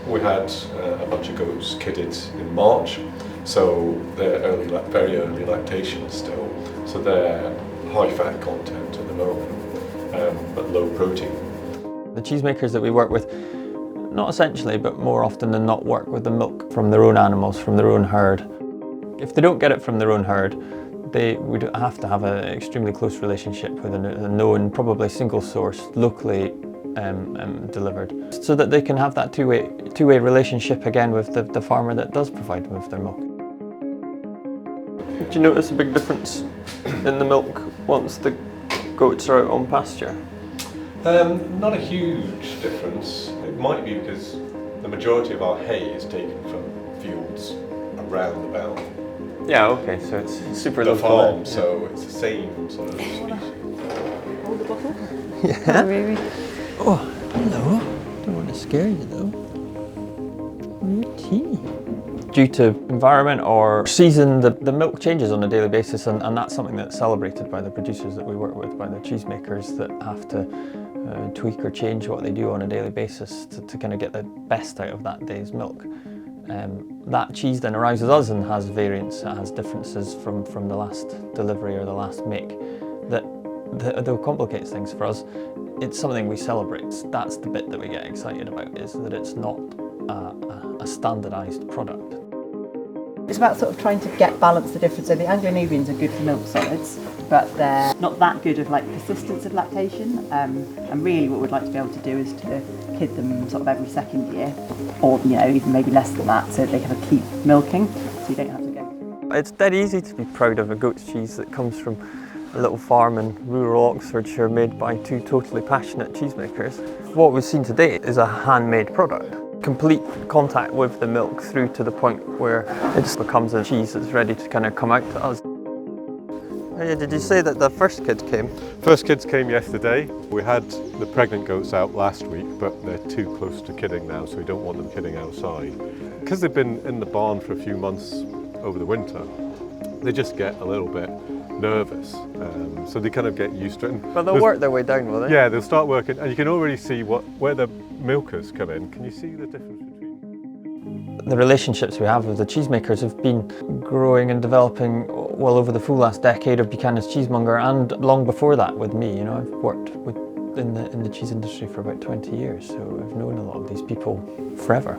We had a bunch of goats kidded in March, so they're very early lactation still, so they're high fat content at the moment, but low protein. The cheesemakers that we work with, not essentially, but more often than not, work with the milk from their own animals, from their own herd. If they don't get it from their own herd, they would have to have an extremely close relationship with a known, probably single source, locally delivered, so that they can have that two-way relationship again with the farmer that does provide them with their milk. Do you notice a big difference in the milk once the goats are out on pasture? Not a huge difference. It might be because the majority of our hay is taken from fields around about Yeah, okay, so it's super the local. farm, so it's the same sort of species. Hold the bottle? Yeah. Oh, really? Oh, hello. Don't want to scare you though. Your tea. Due to environment or season, the milk changes on a daily basis, and that's something that's celebrated by the producers that we work with, by the cheesemakers that have to tweak or change what they do on a daily basis to kind of get the best out of that day's milk. That cheese then arrives with us and has variants, it has differences from the last delivery or the last make that though complicates things for us. It's something we celebrate. That's the bit that we get excited about, is that it's not a standardised product. It's about sort of trying to balance the difference. So the Anglo-Nubians are good for milk solids, but they're not that good of persistence of lactation. And really what we'd like to be able to do is to kid them sort of every second year, or even maybe less than that, so that they kind of keep milking, so you don't have to go. It's dead easy to be proud of a goat's cheese that comes from a little farm in rural Oxfordshire made by two totally passionate cheesemakers. What we've seen today is a handmade product. Complete contact with the milk through to the point where it just becomes a cheese that's ready to kind of come out to us. Oh yeah, did you say that the first kids came? First kids came yesterday. We had the pregnant goats out last week, but they're too close to kidding now, so we don't want them kidding outside. Because they've been in the barn for a few months over the winter, they just get a little bit nervous, so they kind of get used to it. But they'll work their way down, will they? Yeah, they'll start working, and you can already see where the milkers come in. Can you see the difference between? The relationships we have with the cheesemakers have been growing and developing well over the full last decade of Buchanan's cheesemonger, and long before that with me. I've worked in the cheese industry for about 20 years, so I've known a lot of these people forever.